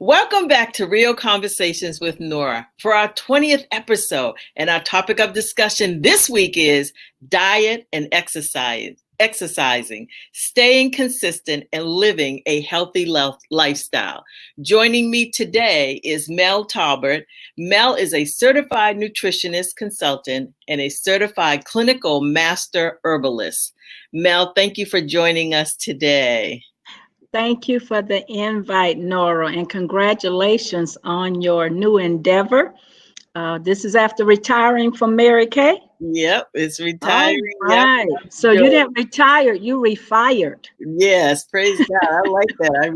Welcome back to Real Conversations with Nora for our 20th episode. And our topic of discussion this week is diet and exercising, staying consistent, and living a healthy lifestyle. Joining me today is Mel Talbert. Mel is a certified nutritionist consultant and a certified clinical master herbalist. Mel, thank you for joining us today. Thank you for the invite, Nora, and congratulations on your new endeavor. This is after retiring from Mary Kay. Yep, it's All retiring. Yep. right. So you didn't retire, you refired. Yes, praise God. I like that. I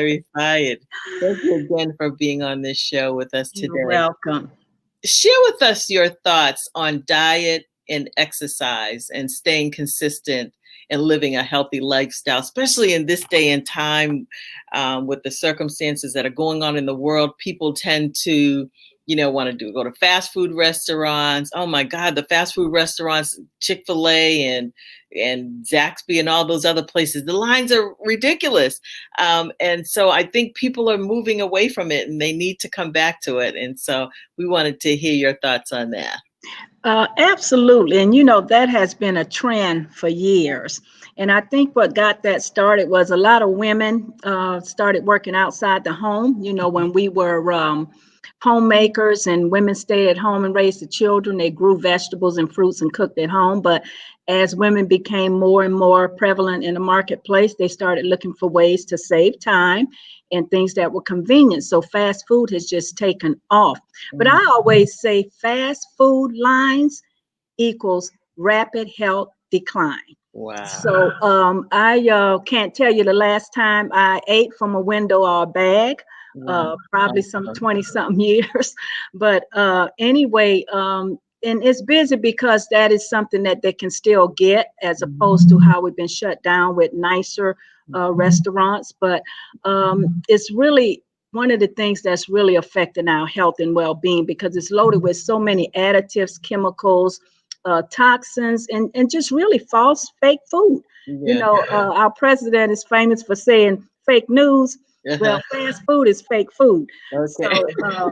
refired. Thank you again for being on this show with us You're today. welcome. Share with us your thoughts on diet and exercise and staying consistent and living a healthy lifestyle, especially in this day and time with the circumstances that are going on in the world. People tend to, want to go to fast food restaurants. Oh my God, the fast food restaurants, Chick-fil-A and Zaxby and all those other places, the lines are ridiculous. And so I think people are moving away from it and they need to come back to it. And so we wanted to hear your thoughts on that. Absolutely. And that has been a trend for years. And I think what got that started was a lot of women started working outside the home. When we were homemakers and women stayed at home and raised the children, they grew vegetables and fruits and cooked at home. But as women became more and more prevalent in the marketplace, they started looking for ways to save time and things that were convenient. So fast food has just taken off. But I always say fast food lines equals rapid health decline. Wow. So I can't tell you the last time I ate from a window or a bag, probably some 20 something years. But anyway, and it's busy because that is something that they can still get as opposed to how we've been shut down with nicer restaurants. But it's really one of the things that's really affecting our health and well-being because it's loaded with so many additives, chemicals, toxins, and just really false fake food. Yeah. Our president is famous for saying fake news. Well, fast food is fake food. Okay. So,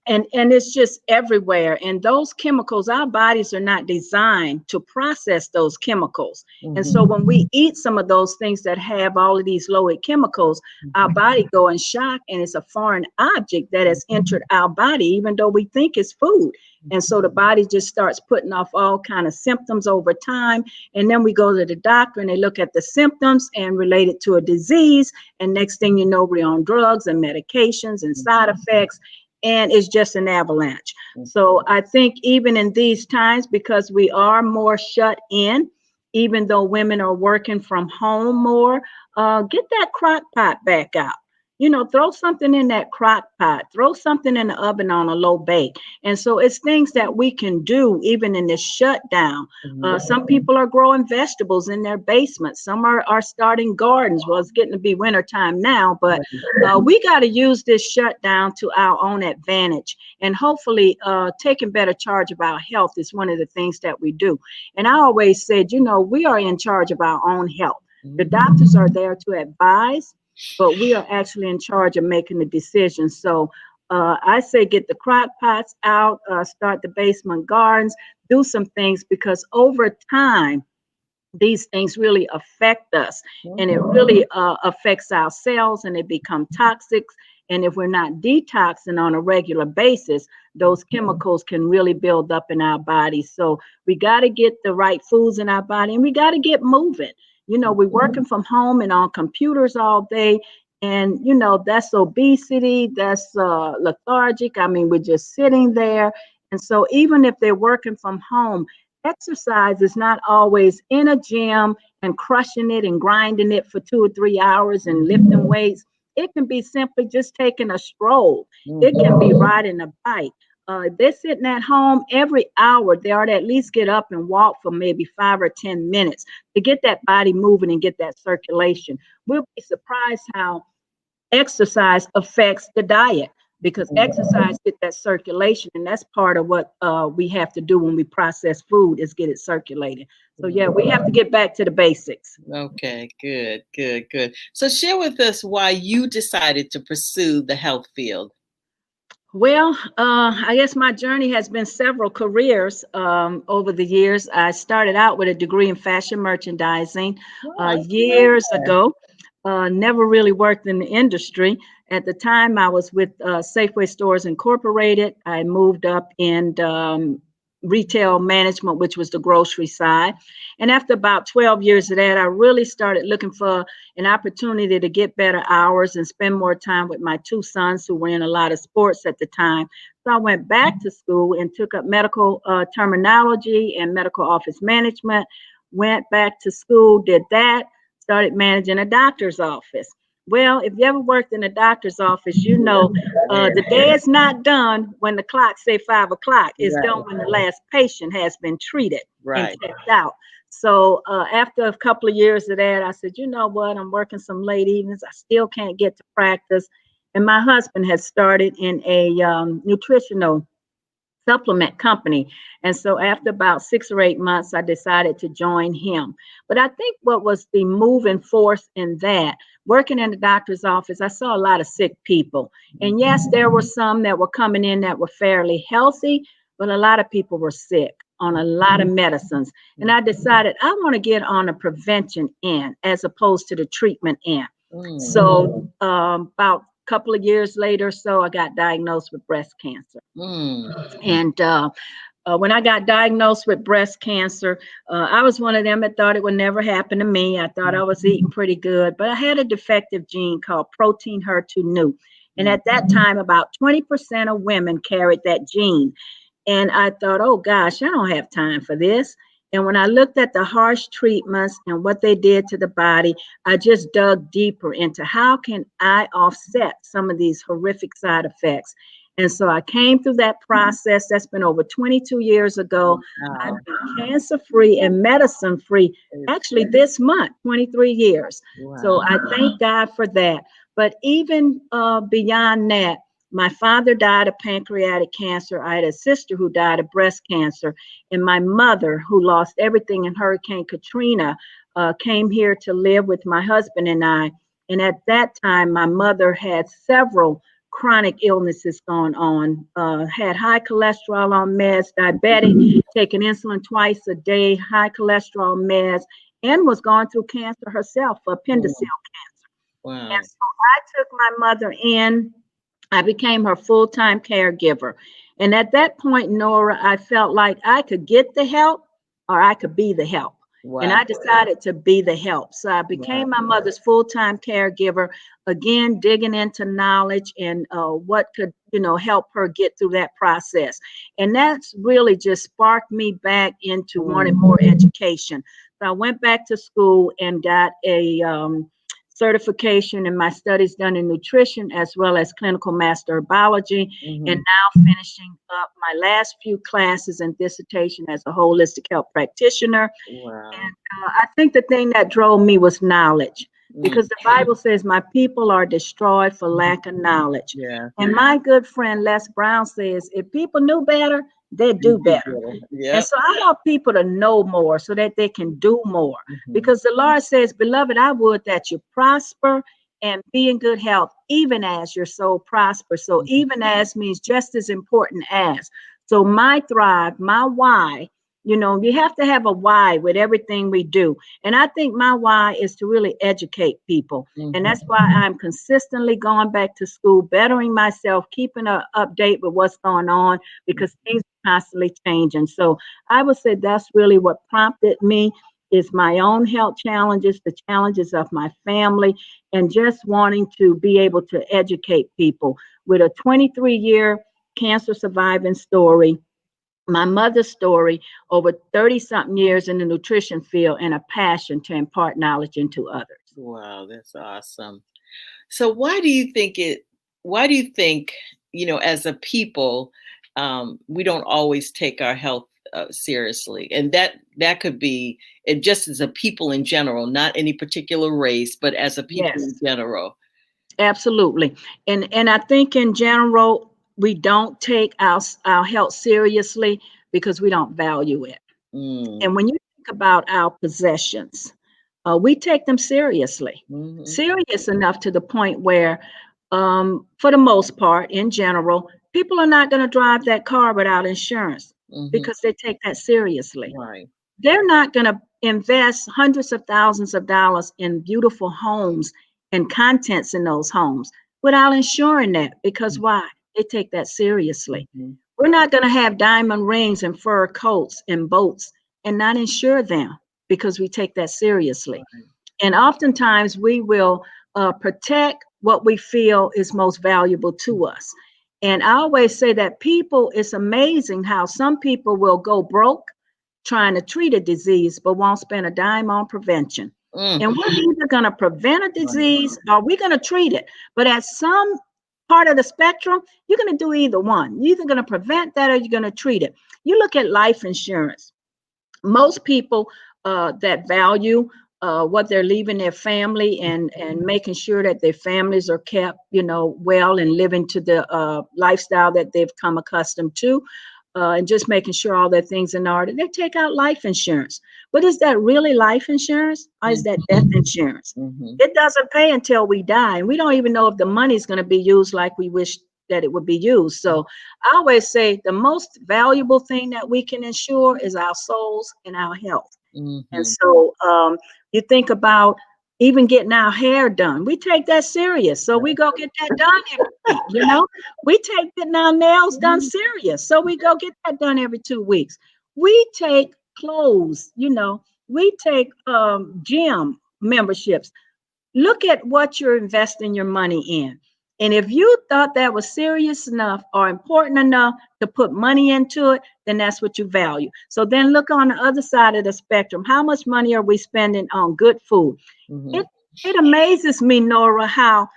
and it's just everywhere. And those chemicals, our bodies are not designed to process those chemicals. And so when we eat some of those things that have all of these loaded chemicals, our body go in shock, and it's a foreign object that has entered our body, even though we think it's food. And so the body just starts putting off all kind of symptoms over time. And then we go to the doctor and they look at the symptoms and relate it to a disease. And next thing you know, we're on drugs and medications and side effects. And it's just an avalanche. So I think even in these times, because we are more shut in, even though women are working from home more, get that crock pot back out. Throw something in that crock pot, throw something in the oven on a low bake. And so it's things that we can do even in this shutdown. Some people are growing vegetables in their basements. Some are starting gardens. Well, it's getting to be wintertime now, but we got to use this shutdown to our own advantage. And hopefully taking better charge of our health is one of the things that we do. And I always said, we are in charge of our own health. The doctors are there to advise, but we are actually in charge of making the decisions. So I say get the crock pots out, start the basement gardens, do some things, because over time, these things really affect us, and it really affects our cells, and they become toxic. And if we're not detoxing on a regular basis, those chemicals can really build up in our body. So we got to get the right foods in our body, and we got to get moving. We're working from home and on computers all day. And, that's obesity, that's lethargic. I mean, we're just sitting there. And so even if they're working from home, exercise is not always in a gym and crushing it and grinding it for 2 or 3 hours and lifting weights. It can be simply just taking a stroll. It can be riding a bike. If they're sitting at home, every hour, they ought to at least get up and walk for maybe 5 or 10 minutes to get that body moving and get that circulation. We'll be surprised how exercise affects the diet. because exercise get that circulation, and that's part of what we have to do when we process food is get it circulated. So yeah, we have to get back to the basics. Okay, good, good, good. So share with us why you decided to pursue the health field. Well, I guess my journey has been several careers over the years. I started out with a degree in fashion merchandising Oh, years ago. Never really worked in the industry. At the time, I was with Safeway Stores Incorporated. I moved up in retail management, which was the grocery side. And after about 12 years of that, I really started looking for an opportunity to get better hours and spend more time with my two sons who were in a lot of sports at the time. So I went back to school and took up medical terminology and medical office management. Went back to school, did that, started managing a doctor's office. Well, if you ever worked in a doctor's office, you know the day is not done when the clock say 5 o'clock. It's done when the last patient has been treated and right. checked out. So after a couple of years of that, I said, you know what? I'm working some late evenings. I still can't get to practice. And my husband has started in a nutritional supplement company. And so after about 6 or 8 months, I decided to join him. But I think what was the moving force in that, working in the doctor's office, I saw a lot of sick people. And yes, there were some that were coming in that were fairly healthy, but a lot of people were sick on a lot of medicines. And I decided I want to get on the prevention end as opposed to the treatment end. So about a couple of years later, so I got diagnosed with breast cancer. Mm. And when I got diagnosed with breast cancer, I was one of them that thought it would never happen to me. I thought I was eating pretty good, but I had a defective gene called protein HER2 neu. And at that time, about 20% of women carried that gene. And I thought, oh gosh, I don't have time for this. And when I looked at the harsh treatments and what they did to the body, I just dug deeper into how can I offset some of these horrific side effects. And so I came through that process. That's been over 22 years ago. I've Wow. been cancer free and medicine free actually this month, 23 years. So Wow. I thank God for that. But even beyond that, my father died of pancreatic cancer. I had a sister who died of breast cancer. And my mother, who lost everything in Hurricane Katrina, came here to live with my husband and I. And at that time, my mother had several chronic illnesses going on, had high cholesterol on meds, diabetic, taking insulin twice a day, high cholesterol meds, and was going through cancer herself, appendicitis cancer. Wow. And so I took my mother in. I became her full-time caregiver. And at that point, Nora, I felt like I could get the help or I could be the help. And Wow. I decided to be the help. So I became my mother's full-time caregiver, again, digging into knowledge and what could, help her get through that process. And that's really just sparked me back into wanting more education. So I went back to school and got a certification in my studies done in nutrition as well as clinical master of biology, and now finishing up my last few classes and dissertation as a holistic health practitioner. Wow. And I think the thing that drove me was knowledge, because the Bible says my people are destroyed for lack of knowledge. Yeah. And my good friend Les Brown says if people knew better, they'd do better. And Yep. so I want people to know more so that they can do more. Because the Lord says, beloved, I would that you prosper and be in good health, even as your soul prospers. So even as means just as important as. So my thrive, my why, you have to have a why with everything we do. And I think my why is to really educate people. And that's why I'm consistently going back to school, bettering myself, keeping an update with what's going on, because things are constantly changing. So I would say that's really what prompted me, is my own health challenges, the challenges of my family, and just wanting to be able to educate people. With a 23-year cancer surviving story, my mother's story, over 30 something years in the nutrition field, and a passion to impart knowledge into others. Wow, that's awesome. So why do you think, as a people, we don't always take our health seriously? And that could be just as a people in general, not any particular race, but as a people in Yes. general. Absolutely. And I think in general, we don't take our health seriously because we don't value it. Mm. And when you think about our possessions, we take them seriously, Mhm. serious enough to the point where, for the most part, in general, people are not going to drive that car without insurance Mhm. because they take that seriously. Right. They're not going to invest hundreds of thousands of dollars in beautiful homes and contents in those homes without insuring that because why? They take that seriously. Mhm. We're not going to have diamond rings and fur coats and boats and not insure them because we take that seriously. Right. And oftentimes we will protect what we feel is most valuable to us. And I always say that people, it's amazing how some people will go broke trying to treat a disease, but won't spend a dime on prevention. Mm. And we're either going to prevent a Right. disease or we're going to treat it. But at some part of the spectrum, you're going to do either one. You're either going to prevent that or you're going to treat it. You look at life insurance. Most people that value what they're leaving their family and making sure that their families are kept, well and living to the lifestyle that they've come accustomed to, and just making sure all their things in order. They take out life insurance. But is that really life insurance or is that death insurance? Mhm. It doesn't pay until we die, and we don't even know if the money is going to be used like we wish that it would be used. So I always say the most valuable thing that we can insure is our souls and our health. And Mhm. so you think about even getting our hair done. We take that serious. So we go get that done every week. We take getting our nails done serious. So we go get that done every 2 weeks. We take clothes. We take gym memberships. Look at what you're investing your money in. And if you thought that was serious enough or important enough to put money into it, then that's what you value. So then look on the other side of the spectrum. How much money are we spending on good food? It Mhm. it amazes me, Nora, how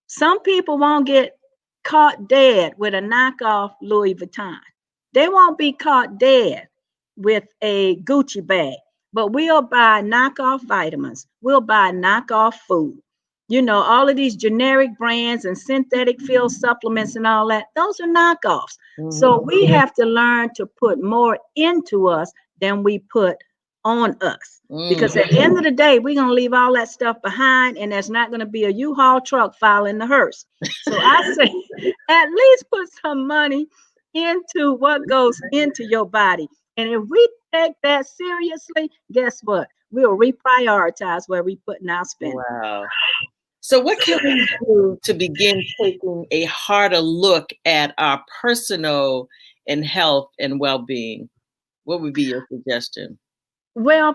some people won't get caught dead with a knockoff Louis Vuitton. They won't be caught dead with a Gucci bag, but we'll buy knockoff vitamins. We'll buy knockoff food. All of these generic brands and synthetic field supplements and all that, those are knockoffs. Mhm. So we have to learn to put more into us than we put on us. Mm. Because at the end of the day, we're going to leave all that stuff behind, and there's not going to be a U-Haul truck filing the hearse. So I say, at least put some money into what goes into your body. And if we take that seriously, guess what? We'll reprioritize where we putting our spending. Wow. So, what can we do to begin taking a harder look at our personal and health and well-being? What would be your suggestion? Well,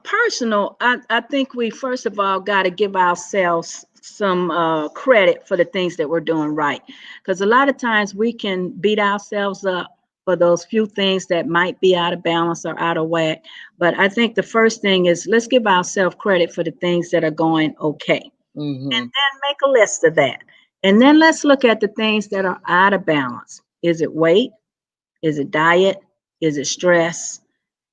personal, I think we first of all got to give ourselves some credit for the things that we're doing right. Because a lot of times we can beat ourselves up for those few things that might be out of balance or out of whack. But I think the first thing is let's give ourselves credit for the things that are going okay. And Mhm. then make a list of that. And then let's look at the things that are out of balance. Is it weight? Is it diet? Is it stress?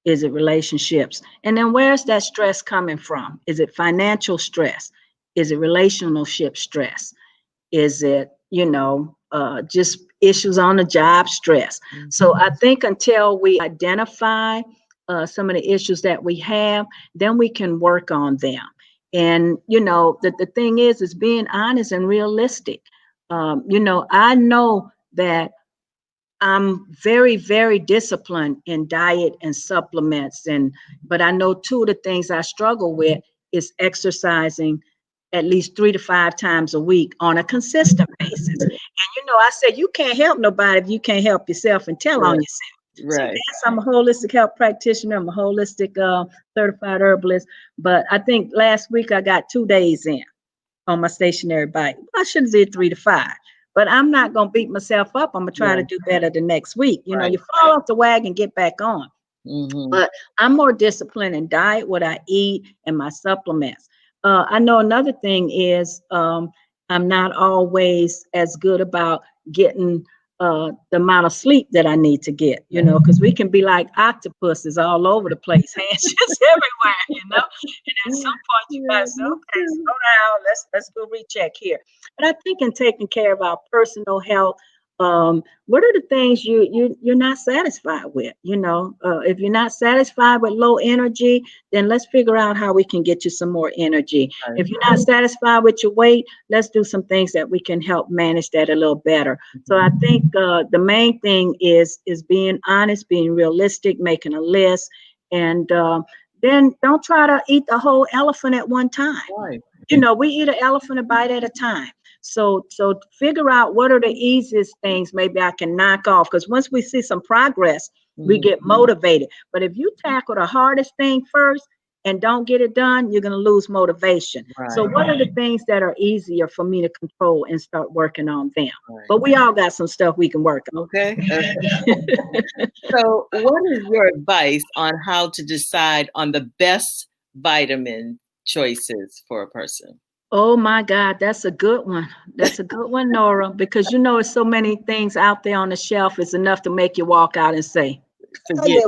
Is it relationships? And then where's that stress coming from? Is it financial stress? Is it relationship stress? Is it, just issues on the job stress? Mhm. So I think until we identify some of the issues that we have, then we can work on them. And, the thing is being honest and realistic. I know that I'm very, very disciplined in diet and supplements. But I know two of the things I struggle with is exercising at least 3 to 5 times a week on a consistent basis. And I said you can't help nobody if you can't help yourself and tell on Right. yourself. So Right. yes, I'm a holistic health practitioner. I'm a holistic certified herbalist. But I think last week I got 2 days in on my stationary bike. I should have did 3 to 5, but I'm not going to beat myself up. I'm going to try to Right. do better the next week. Right. You fall off the wagon, get back on. Mhm. But I'm more disciplined in diet, what I eat, and my supplements. I know another thing is I'm not always as good about getting the amount of sleep that I need to get, because we can be like octopuses all over the place, hands just everywhere. And at some point you gotta say, okay, slow down, let's go recheck here. But I think in taking care of our personal health, what are the things you're not satisfied with? If you're not satisfied with low energy, then let's figure out how we can get you some more energy. Right. If you're not satisfied with your weight, let's do some things that we can help manage that a little better. So I think the main thing is being honest, being realistic, making a list, and then don't try to eat the whole elephant at one time. Right. We eat an elephant a bite at a time. So figure out what are the easiest things maybe I can knock off. Because once we see some progress, we get motivated. But if you tackle the hardest thing first and don't get it done, you're going to lose motivation. Right. So what are the things that are easier for me to control and start working on them? Right. But we all got some stuff we can work on. Okay. So what is your advice on how to decide on the best vitamin choices for a person? Oh my God, that's a good one. That's a good one, Nora, because it's so many things out there on the shelf. It's enough to make you walk out and say, Forget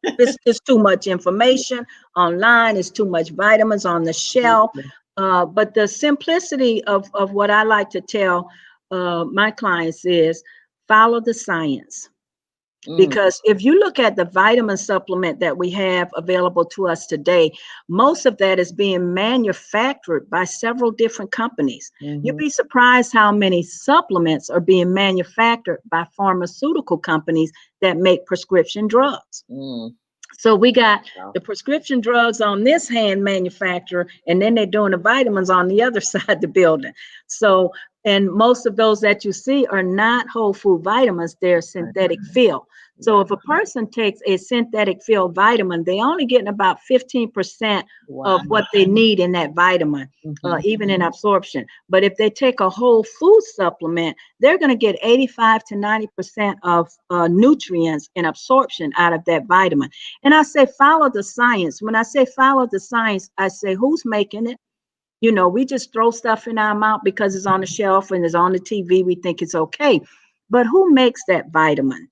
it's too much information online. It's too much vitamins on the shelf. But the simplicity of what I like to tell my clients is follow the science. Because if you look at the vitamin supplement that we have available to us today, most of that is being manufactured by several different companies. You'd be surprised how many supplements are being manufactured by pharmaceutical companies that make prescription drugs. So we got the prescription drugs on this hand manufacturer, and then they're doing the vitamins on the other side of the building. So, and most of those that you see are not whole food vitamins, they're synthetic fill. So if a person takes a synthetic fill vitamin, they're only getting about 15% of what they need in that vitamin, even in absorption. But if they take a whole food supplement, they're going to get 85 to 90% of nutrients and absorption out of that vitamin. And I say, follow the science. When I say follow the science, I say, who's making it? We just throw stuff in our mouth because it's on the shelf and it's on the TV. We think it's okay. But who makes that vitamin?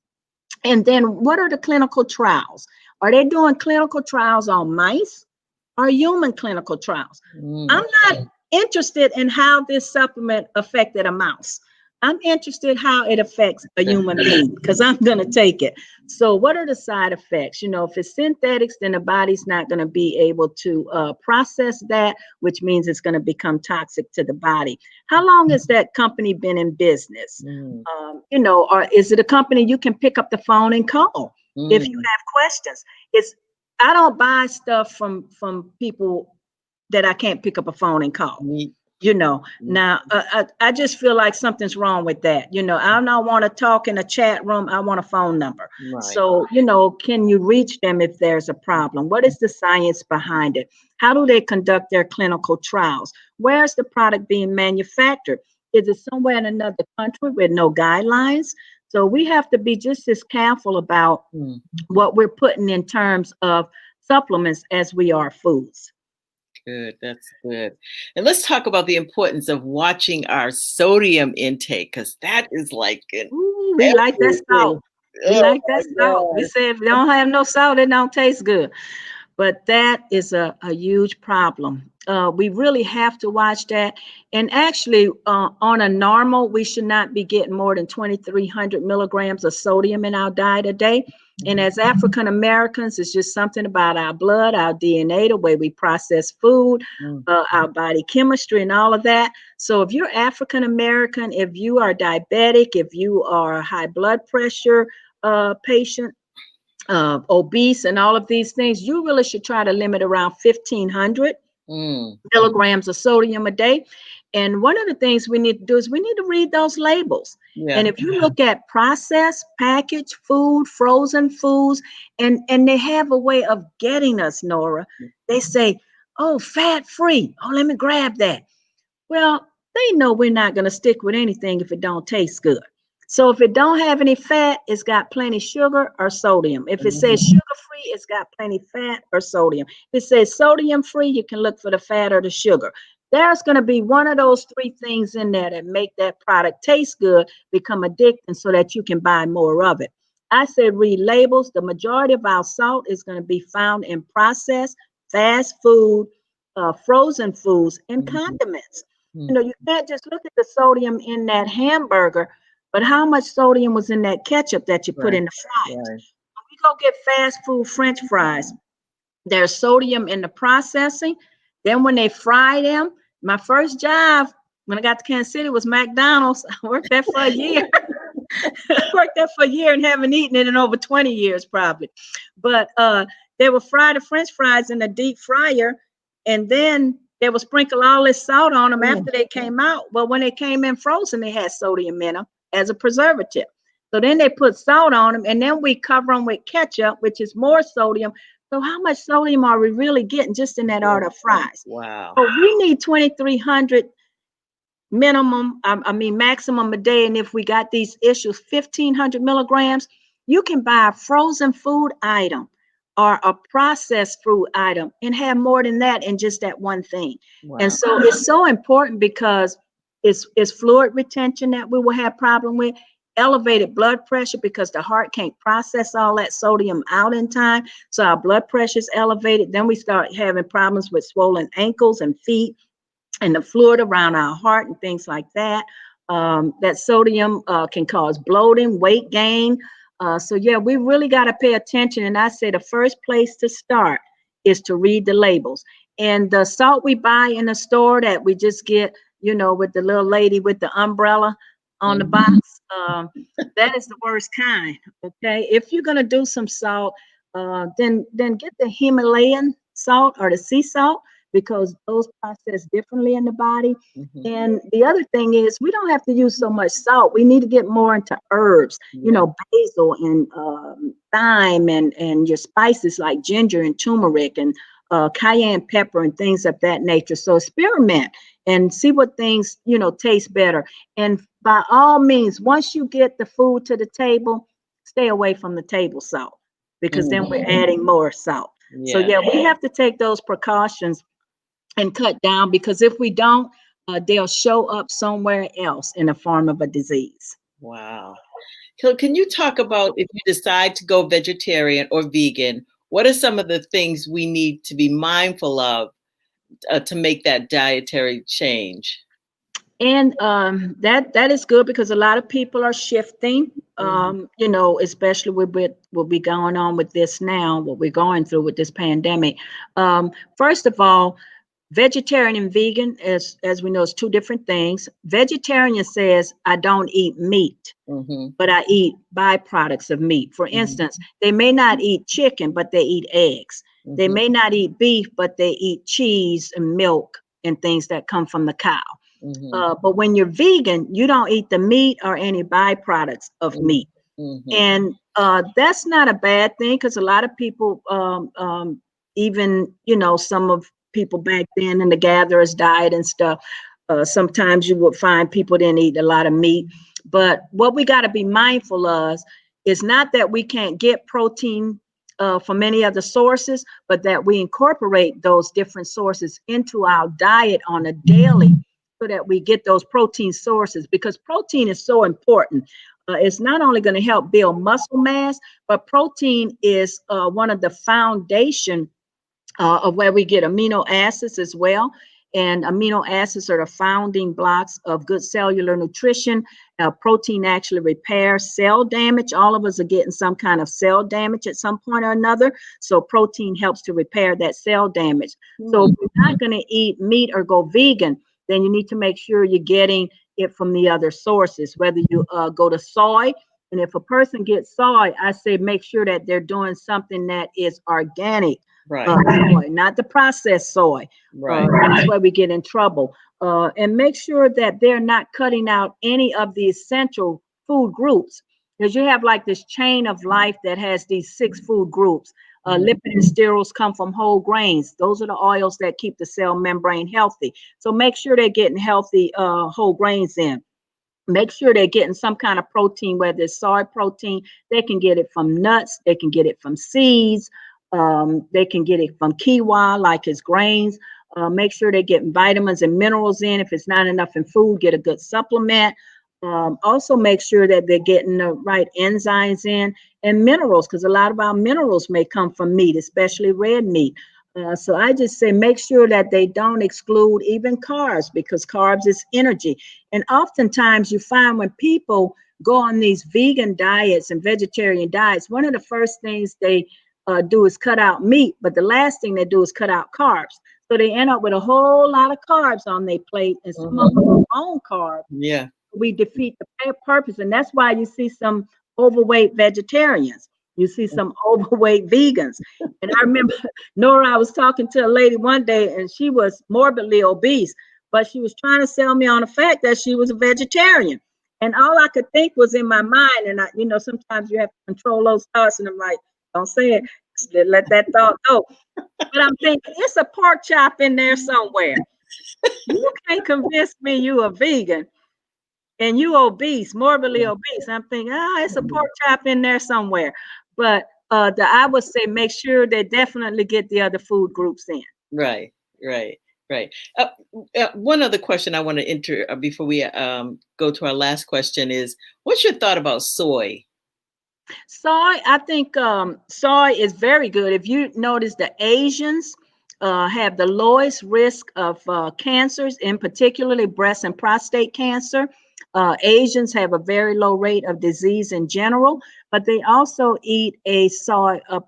And then what are the clinical trials? Are they doing clinical trials on mice or human clinical trials? I'm not interested in how this supplement affected a mouse. I'm interested how it affects a human being because I'm going to take it. So what are the side effects? If it's synthetics, then the body's not going to be able to process that, which means it's going to become toxic to the body. How long has that company been in business? Or is it a company you can pick up the phone and call if you have questions? I don't buy stuff from people that I can't pick up a phone and call. Now I just feel like something's wrong with that. I don't want to talk in a chat room. I want a phone number. Right. So, can you reach them if there's a problem? What is the science behind it? How do they conduct their clinical trials? Where's the product being manufactured? Is it somewhere in another country with no guidelines? So we have to be just as careful about what we're putting in terms of supplements as we are foods. Good. That's good. And let's talk about the importance of watching our sodium intake, because that is like we like that salt. We like that salt. We say if you don't have no salt, it don't taste good. But that is a huge problem. We really have to watch that. And actually, on a normal, we should not be getting more than 2,300 milligrams of sodium in our diet a day. And as African Americans, it's just something about our blood, our DNA, the way we process food, our body chemistry, and all of that. So if you're African American, if you are diabetic, if you are a high blood pressure patient, obese, and all of these things, you really should try to limit around 1,500 milligrams of sodium a day. And one of the things we need to do is we need to read those labels. And if you look at processed, packaged food, frozen foods, and they have a way of getting us, Nora. They say, oh, fat free. Oh, let me grab that. Well, they know we're not going to stick with anything if it don't taste good. So if it don't have any fat, it's got plenty sugar or sodium. If it says sugar-free, it's got plenty fat or sodium. If it says sodium-free, you can look for the fat or the sugar. there's going to be one of those three things in there that make that product taste good, become addicting so that you can buy more of it. I said read labels. The majority of our salt is going to be found in processed, fast food, frozen foods, and condiments. You know, you can't just look at the sodium in that hamburger, but how much sodium was in that ketchup that you put in the fries? When we go get fast food French fries, there's sodium in the processing. Then when they fry them, my first job when I got to Kansas City was McDonald's. I worked there for a year. I worked there for a year and haven't eaten it in over 20 years probably. But they would fry the French fries in a deep fryer, and then they would sprinkle all this salt on them after they came out. But when they came in frozen, they had sodium in them as a preservative. So then they put salt on them, and then we cover them with ketchup, which is more sodium. So how much sodium are we really getting just in that order of fries? Wow. So we need 2,300 minimum, I mean maximum a day. And if we got these issues, 1,500 milligrams, you can buy a frozen food item or a processed food item and have more than that in just that one thing. Wow. And so it's so important because it's fluid retention that we will have problem with, elevated blood pressure because the heart can't process all that sodium out in time. So our blood pressure is elevated. Then we start having problems with swollen ankles and feet and the fluid around our heart and things like that. That sodium can cause bloating, weight gain. So yeah, we really got to pay attention. And I say the first place to start is to read the labels. And the salt we buy in the store that we just get, you know, with the little lady with the umbrella on the box, that is the worst kind. Okay, if you're gonna do some salt, then get the Himalayan salt or the sea salt, because those process differently in the body. And the other thing is we don't have to use so much salt. We need to get more into herbs, you know, basil and thyme and your spices like ginger and turmeric and cayenne pepper and things of that nature. So experiment and see what things, you know, taste better. And by all means, once you get the food to the table, stay away from the table salt, because then we're adding more salt. So yeah, we have to take those precautions and cut down, because if we don't, they'll show up somewhere else in the form of a disease. Wow. So can you talk about, if you decide to go vegetarian or vegan, what are some of the things we need to be mindful of to make that dietary change? And that is good, because a lot of people are shifting, you know, especially with what be going on with this now, what we're going through with this pandemic. First of all, vegetarian and vegan, as we know, is two different things. Vegetarian says, I don't eat meat, but I eat byproducts of meat. For instance, they may not eat chicken, but they eat eggs. They may not eat beef, but they eat cheese and milk and things that come from the cow. But when you're vegan, you don't eat the meat or any byproducts of meat. And that's not a bad thing, because a lot of people, even, you know, some of people back then in the gatherers diet and stuff, sometimes you would find people didn't eat a lot of meat. But what we got to be mindful of is not that we can't get protein from many other sources, but that we incorporate those different sources into our diet on a daily, so that we get those protein sources, because protein is so important. It's not only going to help build muscle mass, but protein is one of the foundation of where we get amino acids as well. And amino acids are the founding blocks of good cellular nutrition. Protein actually repairs cell damage. All of us are getting some kind of cell damage at some point or another. So protein helps to repair that cell damage. So if you're not going to eat meat or go vegan, then you need to make sure you're getting it from the other sources, whether you go to soy. And if a person gets soy, I say make sure that they're doing something that is organic. Soy, not the processed soy. That's why we get in trouble. And make sure that they're not cutting out any of the essential food groups, because you have like this chain of life that has these 6 food groups. Lipid and sterols come from whole grains. Those are the oils that keep the cell membrane healthy. So make sure they're getting healthy whole grains in. Make sure they're getting some kind of protein, whether it's soy protein. They can get it from nuts. They can get it from seeds. They can get it from quinoa, like it's grains. Make sure they're getting vitamins and minerals in. If it's not enough in food, get a good supplement. Also make sure that they're getting the right enzymes in and minerals, because a lot of our minerals may come from meat, especially red meat. So I just say make sure that they don't exclude even carbs, because carbs is energy. And oftentimes you find when people go on these vegan diets and vegetarian diets, one of the first things they do is cut out meat, but the last thing they do is cut out carbs. So they end up with a whole lot of carbs on their plate, and some of them are own carbs. Yeah. We defeat the purpose. And that's why you see some overweight vegetarians. You see some overweight vegans. And I remember, Nora, I was talking to a lady one day, and she was morbidly obese, but she was trying to sell me on the fact that she was a vegetarian. And all I could think was in my mind, and sometimes you have to control those thoughts, and I'm like, don't say it. Let that thought go. But I'm thinking, it's a pork chop in there somewhere. You can't convince me you a vegan and you obese, morbidly obese. I'm thinking, it's a pork chop in there somewhere. But I would say make sure they definitely get the other food groups in. Right, right, right. One other question I want to enter before we go to our last question is, what's your thought about soy? Soy, I think soy is very good. If you notice, the Asians have the lowest risk of cancers, in particularly breast and prostate cancer. Asians have a very low rate of disease in general, but they also eat a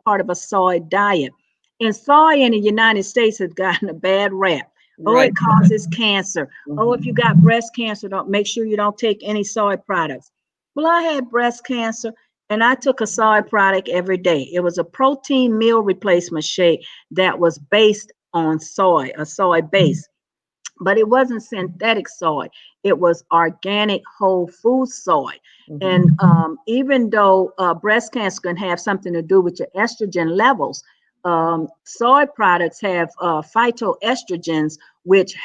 part of a soy diet. And soy in the United States has gotten a bad rap. Oh, it causes cancer. Oh, if you got breast cancer, don't make sure you don't take any soy products. Well, I had breast cancer, and I took a soy product every day. It was a protein meal replacement shake that was based on soy, a soy base. But it wasn't synthetic soy. It was organic whole food soy. And even though breast cancer can have something to do with your estrogen levels, soy products have phytoestrogens, which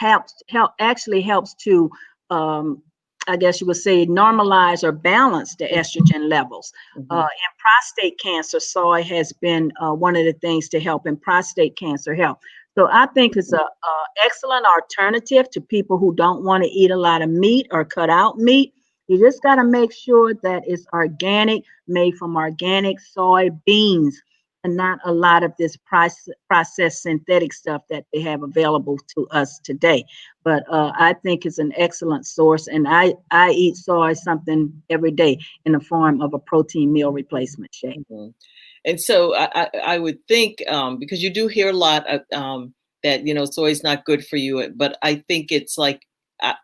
actually helps to I guess you would say normalize or balance the estrogen levels. In prostate cancer, soy has been one of the things to help in prostate cancer health. So I think it's a excellent alternative to people who don't want to eat a lot of meat or cut out meat. You just got to make sure that it's organic, made from organic soybeans, and not a lot of this processed synthetic stuff that they have available to us today. But I think it's an excellent source, and I eat soy something every day in the form of a protein meal replacement shake. And so I would think, because you do hear a lot of, that, soy is not good for you, but I think it's like,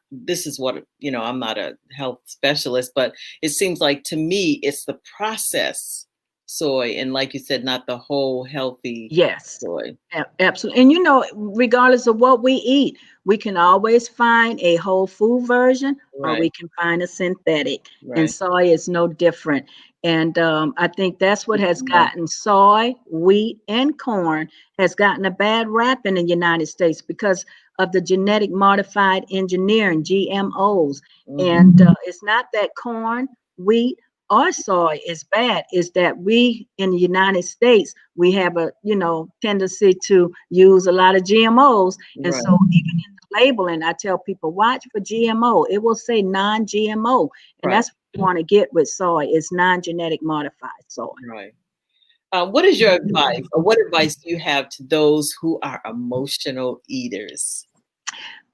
this is what, I'm not a health specialist, but it seems like to me, it's the process soy. And like you said, not the whole healthy soy. Absolutely. And regardless of what we eat, we can always find a whole food version, or we can find a synthetic. And soy is no different. And I think that's what has gotten soy, wheat, and corn has gotten a bad rap in the United States because of the genetic modified engineering, GMOs. And it's not that corn, wheat, or soy is bad, is that we in the United States, we have a tendency to use a lot of GMOs. And so even in the labeling, I tell people, watch for GMO. It will say non-GMO. And that's what you want to get with soy, is non-genetic modified soy. Right. What is your advice, or what advice do you have to those who are emotional eaters?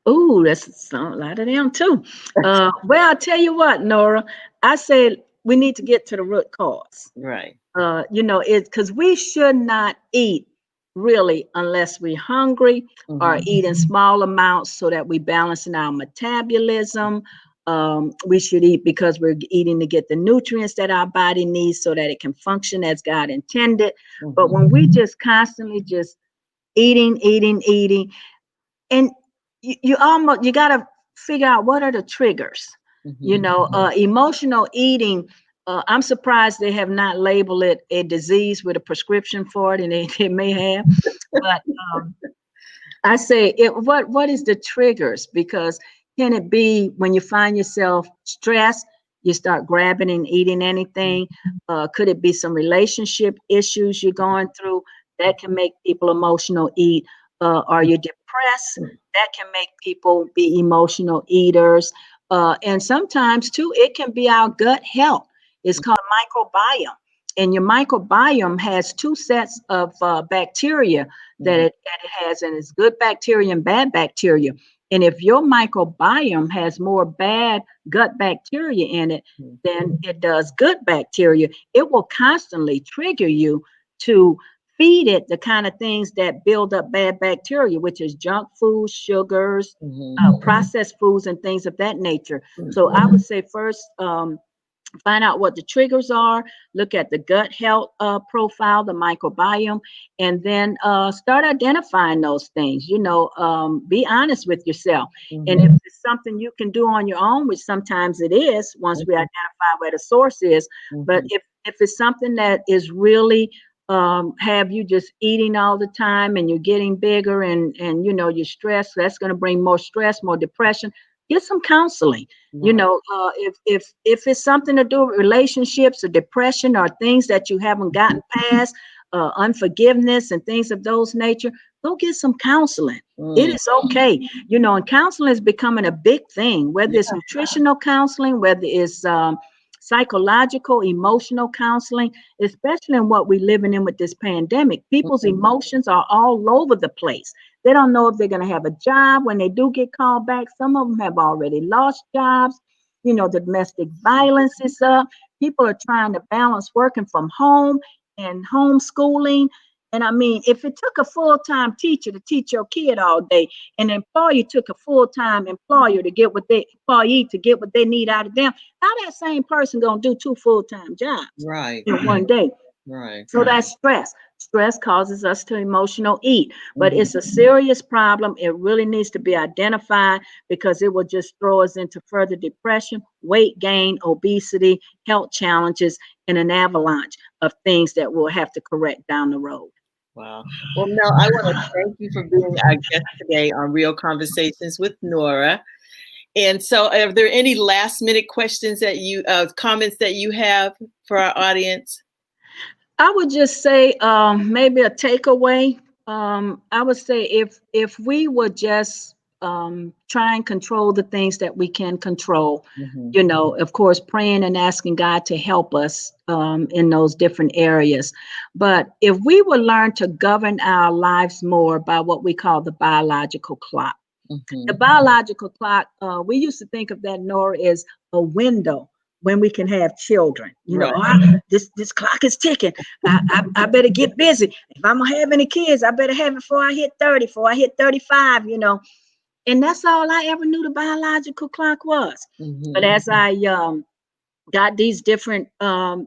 Oh, that's a lot of them too. Well, I'll tell you what, Nora, I say we need to get to the root cause. Right. It's because we should not eat really unless we're hungry, or eat in small amounts so that we balance in our metabolism. We should eat because we're eating to get the nutrients that our body needs so that it can function as God intended. But when we just constantly just eating, and you got to figure out what are the triggers. Emotional eating, I'm surprised they have not labeled it a disease with a prescription for it, and they may have. But I say, what is the triggers? Because can it be when you find yourself stressed, you start grabbing and eating anything? Could it be some relationship issues you're going through that can make people emotional eat? Are you depressed? stress, that can make people be emotional eaters. And sometimes too, it can be our gut health. It's called microbiome. And your microbiome has two sets of bacteria that it has, and it's good bacteria and bad bacteria. And if your microbiome has more bad gut bacteria in it than it does good bacteria, it will constantly trigger you to feed it the kind of things that build up bad bacteria, which is junk food, sugars, processed foods, and things of that nature. So I would say first, find out what the triggers are, look at the gut health profile, the microbiome, and then start identifying those things. Be honest with yourself. And if it's something you can do on your own, which sometimes it is, once we identify where the source is, but if it's something that is really have you just eating all the time and you're getting bigger and you're stressed, that's going to bring more stress, more depression. Get some counseling. If it's something to do with relationships or depression or things that you haven't gotten past, unforgiveness and things of those nature, go get some counseling. It is okay. And counseling is becoming a big thing, whether it's nutritional counseling, whether it's psychological, emotional counseling, especially in what we're living in with this pandemic. People's emotions are all over the place. They don't know if they're going to have a job when they do get called back. Some of them have already lost jobs. The domestic violence is up. People are trying to balance working from home and homeschooling. And I mean, if it took a full-time teacher to teach your kid all day, and an employer took a full-time employee to get what they need out of them, how that same person gonna do two full-time jobs in one day? Right. So that's stress. Stress causes us to emotional eat, but it's a serious problem. It really needs to be identified because it will just throw us into further depression, weight gain, obesity, health challenges, and an avalanche of things that we'll have to correct down the road. Wow. Well, Mel, I want to thank you for being our guest today on Real Conversations with Nora. And so, are there any last minute questions that comments that you have for our audience? I would just say maybe a takeaway. I would say if we would just try and control the things that we can control, of course, praying and asking God to help us in those different areas. But if we would learn to govern our lives more by what we call the biological clock, the biological clock, we used to think of that, Nora, as a window when we can have children. This clock is ticking. I better get busy. If I'm gonna have any kids, I better have it before I hit 30, before I hit 35, And that's all I ever knew the biological clock was. But as I got these different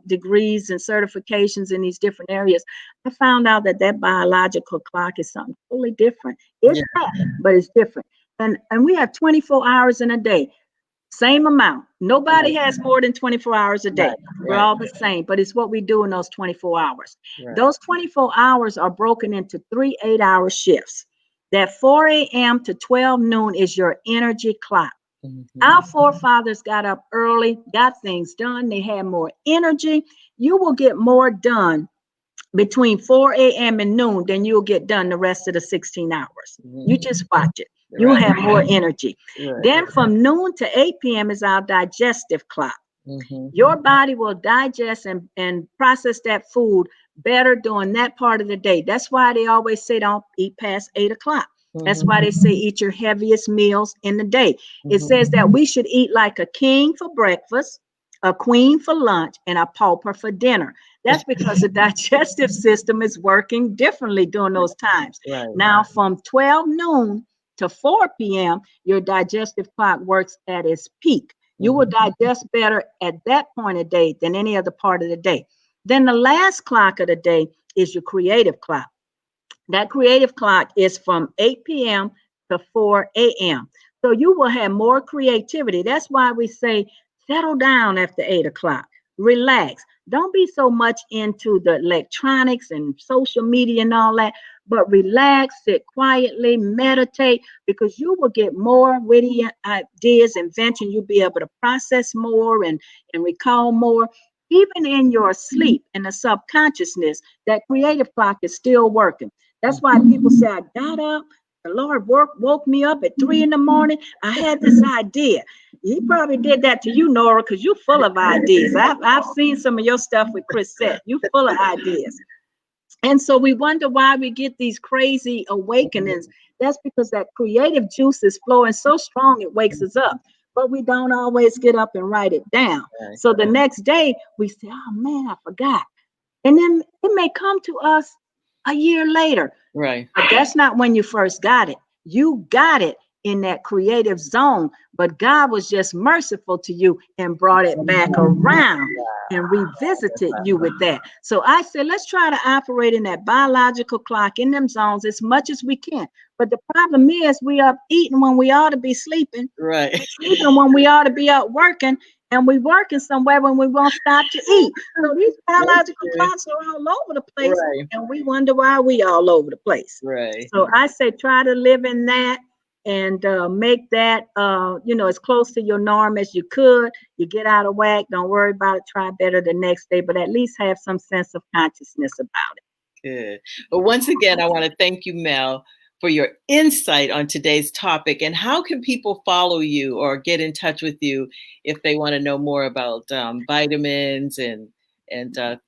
degrees and certifications in these different areas, I found out that biological clock is something totally different. It's that, but it's different. And we have 24 hours in a day. Same amount. Nobody has more than 24 hours a day. We're all the same, but it's what we do in those 24 hours. Those 24 hours are broken into 3 8-hour shifts. That 4 a.m. to 12 noon is your energy clock. Our forefathers got up early, got things done. They had more energy. You will get more done between 4 a.m. and noon than you'll get done the rest of the 16 hours. You just watch it. You'll have more energy. Then from noon to 8 p.m. is our digestive clock. Your body will digest and process that food better during that part of the day. That's why they always say don't eat past 8 o'clock. That's why they say eat your heaviest meals in the day. It says that we should eat like a king for breakfast, a queen for lunch, and a pauper for dinner. That's because the digestive system is working differently during those times. Now, from 12 noon to 4 p.m., your digestive clock works at its peak. You will digest better at that point of day than any other part of the day. Then the last clock of the day is your creative clock. That creative clock is from 8 p.m. to 4 a.m. So you will have more creativity. That's why we say settle down after 8 o'clock. Relax. Don't be so much into the electronics and social media and all that, but relax, sit quietly, meditate, because you will get more witty ideas, invention. You'll be able to process more and recall more. Even in your sleep, in the subconsciousness, that creative clock is still working. That's why people say, I got up, The Lord woke me up at 3 in the morning. I had this idea. He probably did that to you, Nora, because you're full of ideas. I've seen some of your stuff with Chris Set. You're full of ideas. And so we wonder why we get these crazy awakenings. That's because that creative juice is flowing so strong it wakes us up. But we don't always get up and write it down. Right. So the next day we say, oh man, I forgot. And then it may come to us a year later. Right. But that's not when you first got it. You got it in that creative zone, but God was just merciful to you and brought it back around and revisited you with that. So I said, let's try to operate in that biological clock in them zones as much as we can. But the problem is we up eating when we ought to be sleeping. Right. Sleeping when we ought to be up working. And we working somewhere when we won't stop to eat. So these biological clocks are all over the place, Right. and we wonder why we all over the place. Right. So I say try to live in that and make that as close to your norm as you could. You get out of whack, don't worry about it. Try better the next day, but at least have some sense of consciousness about it. Good. But once again, I want to thank you, Mel, for your insight on today's topic. And how can people follow you or get in touch with you if they want to know more about vitamins and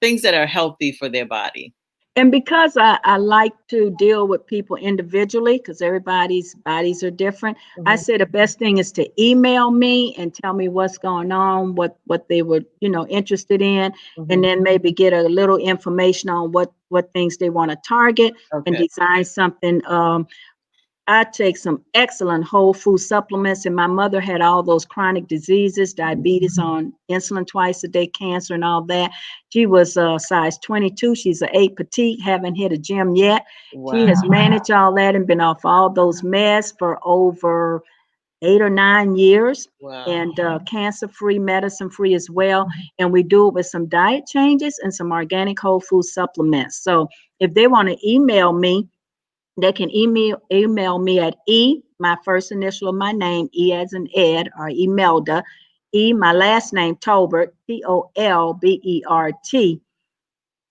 things that are healthy for their body? And because I like to deal with people individually, because everybody's bodies are different, I say the best thing is to email me and tell me what's going on, what they were, interested in, and then maybe get a little information on what things they want to target and design something. I take some excellent whole food supplements, and my mother had all those chronic diseases, diabetes, on insulin twice a day, cancer, and all that. She was size 22. She's an 8 petite, haven't hit a gym yet. Wow. She has managed all that and been off all those meds for over 8 or 9 years. Wow. And cancer-free, medicine-free as well. And we do it with some diet changes and some organic whole food supplements. So if they want to email me, they can email me at my first initial of my name, E as in Ed, or Emelda, my last name, Tolbert, Tolbert,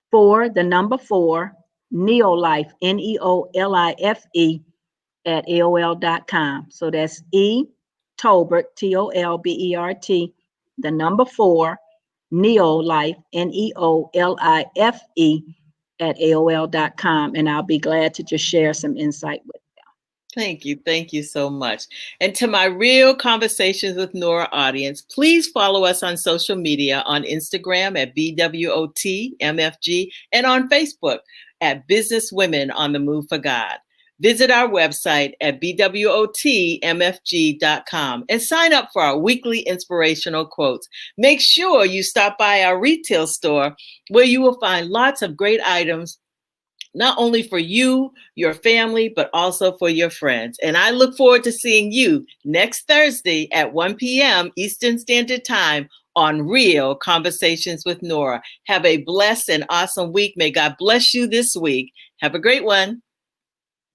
for the number 4, Neolife, Neolife, at AOL.com. So that's Tolbert, Tolbert, the number 4, Neolife, Neolife, at AOL.com, and I'll be glad to just share some insight with them. Thank you. Thank you so much. And to my Real Conversations with Nora audience, please follow us on social media on Instagram at BWOTMFG and on Facebook at Business Women on the Move for God. Visit our website at bwotmfg.com and sign up for our weekly inspirational quotes. Make sure you stop by our retail store where you will find lots of great items, not only for you, your family, but also for your friends. And I look forward to seeing you next Thursday at 1 p.m. Eastern Standard Time on Real Conversations with Nora. Have a blessed and awesome week. May God bless you this week. Have a great one.